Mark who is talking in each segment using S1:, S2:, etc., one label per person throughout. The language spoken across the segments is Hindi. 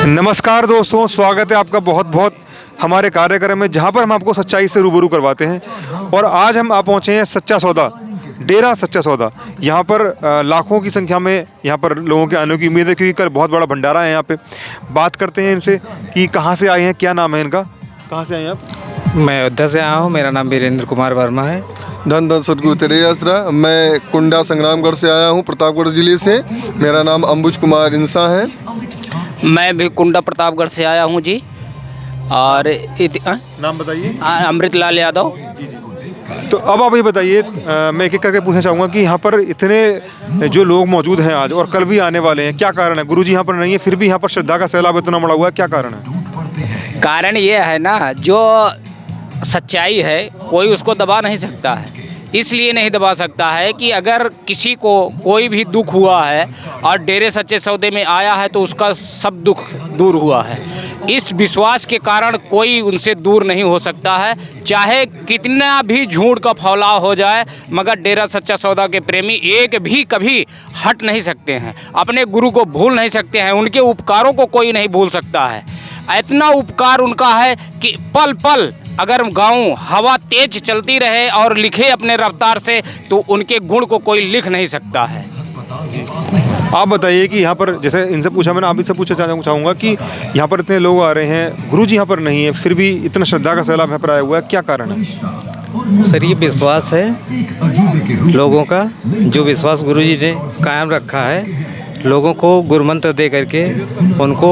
S1: नमस्कार दोस्तों, स्वागत है आपका बहुत बहुत हमारे कार्यक्रम में, जहां पर हम आपको सच्चाई से रूबरू करवाते हैं। और आज हम पहुंचे हैं सच्चा सौदा, डेरा सच्चा सौदा। यहां पर लाखों की संख्या में यहां पर लोगों के आने की उम्मीद है, क्योंकि कल बहुत बड़ा भंडारा है। यहां पे बात करते हैं इनसे कि कहां से आए हैं, क्या नाम है इनका, कहां से आए हैं आप?
S2: मैं अयोध्या से आया हूँ। मेरा नाम वीरेंद्र कुमार वर्मा है।
S3: धन धन सदगुरु तेरे आसरा। मैं कुंडा संग्रामगढ़ से आया हूँ, प्रतापगढ़ जिले से। मेरा नाम अंबुज कुमार इंसा है।
S4: मैं भी कुंडा प्रतापगढ़ से आया हूँ जी। और
S1: नाम बताइए।
S4: अमृतलाल यादव।
S1: तो अब आप ये बताइए, मैं एक एक करके पूछना चाहूँगा कि यहाँ पर इतने जो लोग मौजूद हैं आज और कल भी आने वाले हैं, क्या कारण है? गुरुजी यहाँ पर नहीं है, फिर भी यहाँ पर श्रद्धा का सैलाब इतना बड़ा हुआ है, क्या कारण है?
S4: कारण ये है ना, जो सच्चाई है कोई उसको दबा नहीं सकता है। इसलिए नहीं दबा सकता है कि अगर किसी को कोई भी दुख हुआ है और डेरे सच्चे सौदे में आया है तो उसका सब दुख दूर हुआ है। इस विश्वास के कारण कोई उनसे दूर नहीं हो सकता है, चाहे कितना भी झूठ का फैलाव हो जाए, मगर डेरा सच्चा सौदा के प्रेमी एक भी कभी हट नहीं सकते हैं, अपने गुरु को भूल नहीं सकते हैं। उनके उपकारों को कोई नहीं भूल सकता है। इतना उपकार उनका है कि पल पल अगर गाँव हवा तेज चलती रहे और लिखे अपने रफ्तार से, तो उनके गुण को कोई लिख नहीं सकता है।
S1: आप बताइए कि यहाँ पर, जैसे इनसे पूछा मैंने, आप इससे पूछना चाहूँगा कि यहाँ पर इतने लोग आ रहे हैं, गुरुजी यहाँ पर नहीं है, फिर भी इतना श्रद्धा का सैलाब यहाँ पर आया हुआ है, क्या कारण है?
S2: सर, ये विश्वास है लोगों का, जो विश्वास गुरुजी ने कायम रखा है। लोगों को गुरुमंत्र दे करके उनको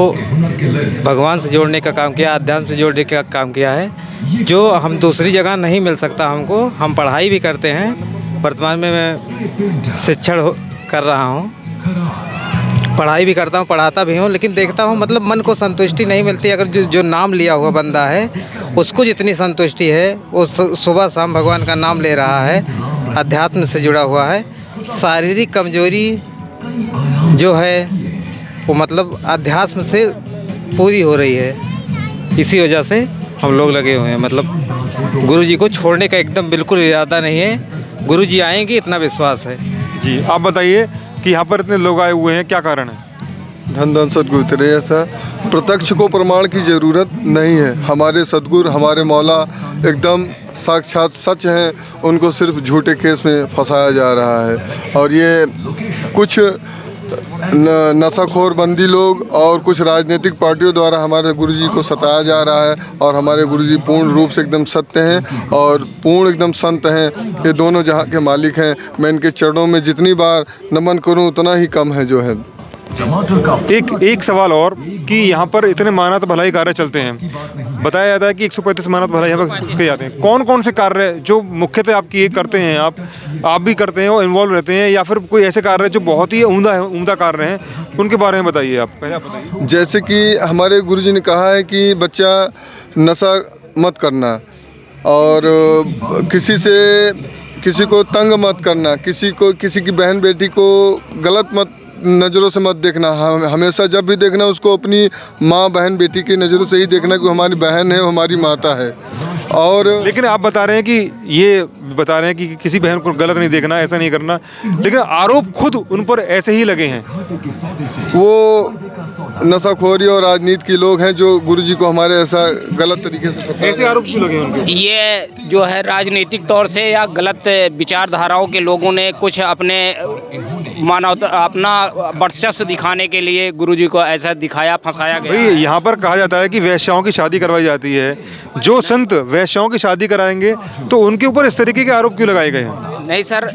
S2: भगवान से जोड़ने का काम किया, अध्यात्म से जोड़ने का काम किया है, जो हम दूसरी जगह नहीं मिल सकता हमको। हम पढ़ाई भी करते हैं, वर्तमान में मैं शिक्षण कर रहा हूँ, पढ़ाई भी करता हूँ, पढ़ाता भी हूँ, लेकिन देखता हूँ मतलब मन को संतुष्टि नहीं मिलती। अगर जो नाम लिया हुआ बंदा है उसको जितनी संतुष्टि है, वो सुबह शाम भगवान का नाम ले रहा है, अध्यात्म से जुड़ा हुआ है, शारीरिक कमजोरी जो है वो मतलब अध्यात्म से पूरी हो रही है। इसी वजह से हम लोग लगे हुए हैं। मतलब गुरुजी को छोड़ने का एकदम बिल्कुल इरादा नहीं है। गुरुजी आएंगे, इतना विश्वास है
S1: जी। आप बताइए कि यहाँ पर इतने लोग आए हुए हैं, क्या कारण है?
S3: धन धन सदगुरु तेरे ऐसा। प्रत्यक्ष को प्रमाण की ज़रूरत नहीं है। हमारे सदगुरु, हमारे मौला एकदम साक्षात सच हैं। उनको सिर्फ झूठे केस में फंसाया जा रहा है। और ये कुछ नशाखोर बंदी लोग और कुछ राजनीतिक पार्टियों द्वारा हमारे गुरुजी को सताया जा रहा है। और हमारे गुरुजी पूर्ण रूप से एकदम सत्य हैं और पूर्ण एकदम संत हैं। ये दोनों जहाँ के मालिक हैं। मैं इनके चरणों में जितनी बार नमन करूँ उतना ही कम है जो है।
S1: एक सवाल और कि यहाँ पर इतने मानवता भलाई कार्य चलते हैं, बताया जाता है कि 135 मानवता भलाई यहाँ पर किए जाते हैं। कौन कौन से कार्य जो मुख्यतः आपकी ये करते हैं, आप भी करते हैं और इन्वॉल्व रहते हैं, या फिर कोई ऐसे कार्य जो बहुत ही उम्दा कार्य हैं, उनके बारे में बताइए। आप पहले आप बताइए।
S3: जैसे कि हमारे गुरुजी ने कहा है कि बच्चा नशा मत करना, और किसी को तंग मत करना, किसी की बहन बेटी को गलत मत नज़रों से मत देखना। हमेशा जब भी देखना उसको अपनी माँ बहन बेटी की नज़रों से ही देखना कि हमारी बहन है, हमारी माता है। और
S1: लेकिन आप बता रहे हैं कि किसी बहन को गलत नहीं देखना, ऐसा नहीं करना, लेकिन आरोप खुद उन पर ऐसे ही लगे हैं।
S3: वो नशाखोरी और राजनीति के लोग हैं जो गुरुजी को हमारे ऐसा गलत तरीके से
S1: ऐसे आरोप क्यों लगे उनके?
S4: ये जो है राजनीतिक तौर से या गलत विचारधाराओं के लोगों ने कुछ अपने अपना वर्चस्व दिखाने के लिए गुरुजी को ऐसा दिखाया, फंसाया गया।
S1: भाई, यहाँ पर कहा जाता है कि वैश्याओं की शादी करवाई जाती है। जो संत वैश्याओं की शादी कराएंगे तो उनके ऊपर इस तरीके के आरोप क्यों लगाए गए हैं?
S4: नहीं सर,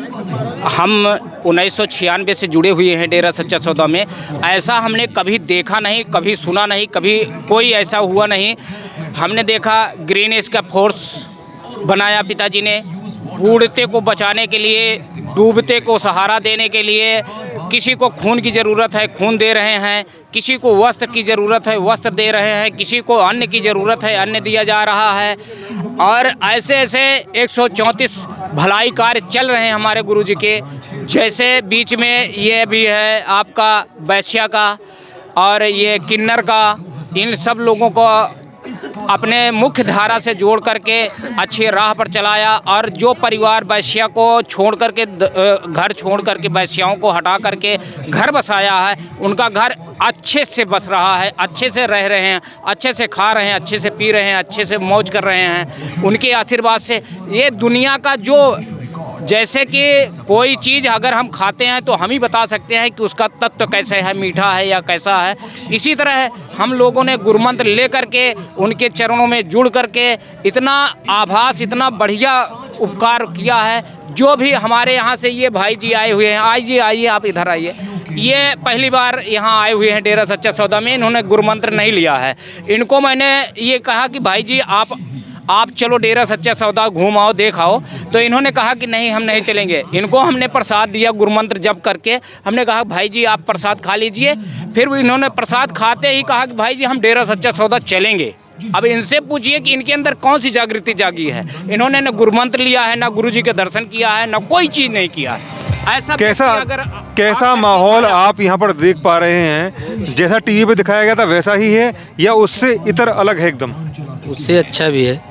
S4: हम 1996 से जुड़े हुए हैं डेरा सच्चा सौदा में। ऐसा हमने कभी देखा नहीं, कभी सुना नहीं, कभी कोई ऐसा हुआ नहीं। हमने देखा ग्रीन इसका फोर्स बनाया पिताजी ने, बूढ़ते को बचाने के लिए, डूबते को सहारा देने के लिए। किसी को खून की ज़रूरत है, खून दे रहे हैं। किसी को वस्त्र की ज़रूरत है, वस्त्र दे रहे हैं। किसी को अन्न की ज़रूरत है, अन्न दिया जा रहा है। और ऐसे ऐसे 134 भलाई कार्य चल रहे हैं हमारे गुरुजी के। जैसे बीच में ये भी है आपका वैश्या का और ये किन्नर का, इन सब लोगों को अपने मुख्य धारा से जोड़ करके अच्छी राह पर चलाया, और जो परिवार वैश्या को छोड़ करके घर छोड़ करके वैश्याओं को हटा करके घर बसाया है, उनका घर अच्छे से बस रहा है, अच्छे से रह रहे हैं, अच्छे से खा रहे हैं, अच्छे से पी रहे हैं, अच्छे से मौज कर रहे हैं उनके आशीर्वाद से। ये दुनिया का जो, जैसे कि कोई चीज़ अगर हम खाते हैं तो हम ही बता सकते हैं कि उसका तत्व कैसे है, मीठा है या कैसा है। इसी तरह हम लोगों ने गुरुमंत्र ले करके उनके चरणों में जुड़ करके इतना आभास, इतना बढ़िया उपकार किया है। जो भी हमारे यहाँ से ये भाई जी आए हुए हैं, आइए आइए आप इधर आइए, ये पहली बार यहाँ आए हुए हैं डेरा सच्चा सौदा में, इन्होंने गुरुमंत्र नहीं लिया है। इनको मैंने ये कहा कि भाई जी आप चलो डेरा सच्चा सौदा घूम आओ, देख आओ, तो इन्होंने कहा कि नहीं हम नहीं चलेंगे। इनको हमने प्रसाद दिया गुरुमंत्र जप करके, हमने कहा भाई जी आप प्रसाद खा लीजिए। फिर भी इन्होंने प्रसाद खाते ही कहा कि भाई जी हम डेरा सच्चा सौदा चलेंगे। अब इनसे पूछिए कि इनके अंदर कौन सी जागृति जागी है। इन्होंने न गुरुमंत्र लिया है, ना गुरुजी के दर्शन किया है, ना कोई चीज़ नहीं किया है। ऐसा
S1: कैसा माहौल आप यहाँ पर देख पा रहे हैं? जैसा टीवी पे दिखाया गया था वैसा ही है या उससे इतर अलग है एकदम?
S5: उससे अच्छा भी है।